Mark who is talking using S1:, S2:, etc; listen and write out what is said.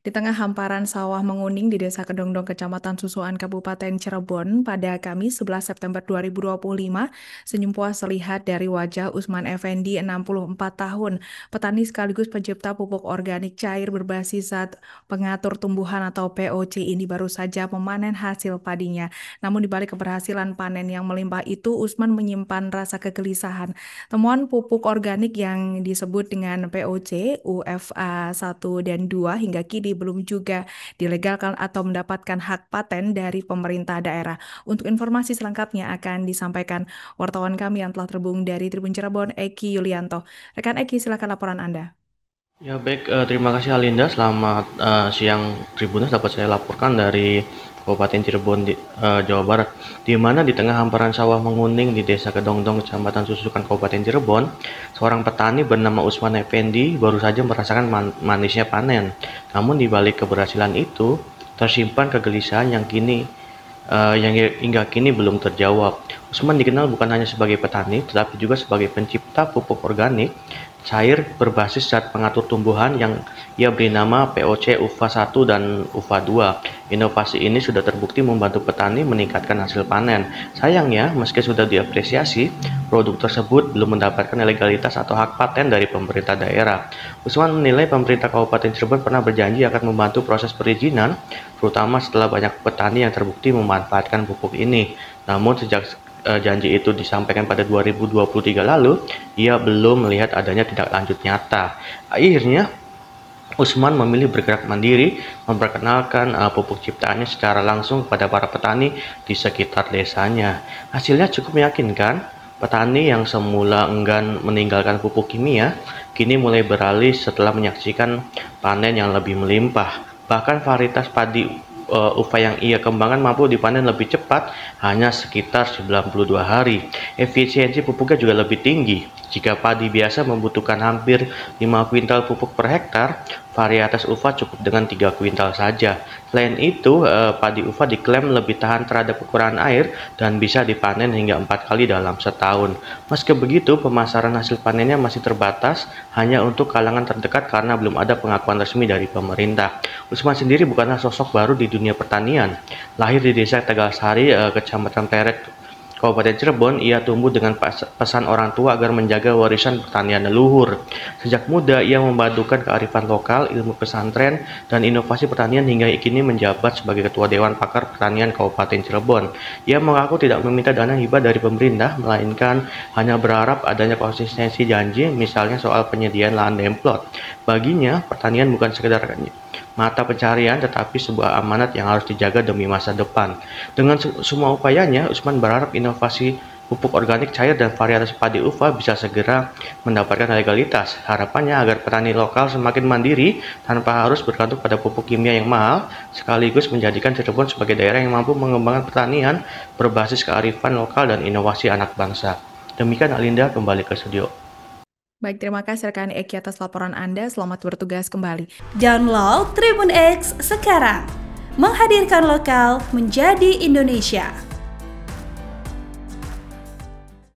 S1: Di tengah hamparan sawah menguning di Desa Kedongdong, Kecamatan Susuan, Kabupaten Cirebon, pada Kamis 11 September 2025, senyum puas terlihat dari wajah Usman Effendi, 64 tahun, petani sekaligus pencipta pupuk organik cair berbasis zat pengatur tumbuhan atau POC ini baru saja memanen hasil padinya. Namun di balik keberhasilan panen yang melimpah itu, Usman menyimpan rasa kegelisahan. Temuan pupuk organik yang disebut dengan POC, UFA 1 dan 2 hingga kini belum juga dilegalkan atau mendapatkan hak paten dari pemerintah daerah. Untuk informasi selengkapnya akan disampaikan wartawan kami yang telah terhubung dari Tribun Cirebon, Eki Yulianto. Rekan Eki, silakan laporan Anda.
S2: Ya baik, terima kasih Alinda. Selamat siang Tribuners, dapat saya laporkan dari Kabupaten Cirebon, Jawa Barat, di mana di tengah hamparan sawah menguning di Desa Kedongdong, Kecamatan Susukan, Kabupaten Cirebon, seorang petani bernama Usman Effendi baru saja merasakan manisnya panen. Namun di balik keberhasilan itu, tersimpan kegelisahan yang hingga kini belum terjawab. Usman dikenal bukan hanya sebagai petani, tetapi juga sebagai pencipta pupuk organik cair berbasis zat pengatur tumbuhan yang ia beri nama POC UFA 1 dan UFA 2. Inovasi ini sudah terbukti membantu petani meningkatkan hasil panen. Sayangnya, meski sudah diapresiasi, produk tersebut belum mendapatkan legalitas atau hak paten dari pemerintah daerah. Usman menilai pemerintah Kabupaten Cirebon pernah berjanji akan membantu proses perizinan, terutama setelah banyak petani yang terbukti memanfaatkan pupuk ini. Namun sejak janji itu disampaikan pada 2023 lalu, ia belum melihat adanya tindak lanjut nyata. Akhirnya, Usman memilih bergerak mandiri, memperkenalkan pupuk ciptaannya secara langsung kepada para petani di sekitar desanya. Hasilnya cukup meyakinkan. Petani yang semula enggan meninggalkan pupuk kimia, kini mulai beralih setelah menyaksikan panen yang lebih melimpah. Bahkan varietas padi UFA yang ia kembangkan mampu dipanen lebih cepat, hanya sekitar 92 hari. Efisiensi pupuknya juga lebih tinggi. Jika padi biasa membutuhkan hampir 5 kuintal pupuk per hektar, varietas UFA cukup dengan 3 kuintal saja. Selain itu, padi UFA diklaim lebih tahan terhadap kekurangan air dan bisa dipanen hingga 4 kali dalam setahun. Meski begitu, pemasaran hasil panennya masih terbatas hanya untuk kalangan terdekat karena belum ada pengakuan resmi dari pemerintah. Usman sendiri bukanlah sosok baru di dunia pertanian. Lahir di desa Tegalsari, Kecamatan Pleret, Kabupaten Cirebon, ia tumbuh dengan pesan orang tua agar menjaga warisan pertanian leluhur. Sejak muda, ia memadukan kearifan lokal, ilmu pesantren, dan inovasi pertanian hingga kini menjabat sebagai Ketua Dewan Pakar Pertanian Kabupaten Cirebon. Ia mengaku tidak meminta dana hibah dari pemerintah, melainkan hanya berharap adanya konsistensi janji, misalnya soal penyediaan lahan demplot. Baginya, pertanian bukan sekedar mata pencarian, tetapi sebuah amanat yang harus dijaga demi masa depan. Dengan semua upayanya, Usman berharap inovasi pupuk organik cair dan varietas padi UFA bisa segera mendapatkan legalitas. Harapannya agar petani lokal semakin mandiri tanpa harus bergantung pada pupuk kimia yang mahal, sekaligus menjadikan Cirebon sebagai daerah yang mampu mengembangkan pertanian berbasis kearifan lokal dan inovasi anak bangsa. Demikian Alinda, kembali ke studio.
S1: Baik, terima kasih rekan Eki atas laporan Anda. Selamat bertugas kembali.
S3: Download Tribun X sekarang. Menghadirkan lokal menjadi Indonesia.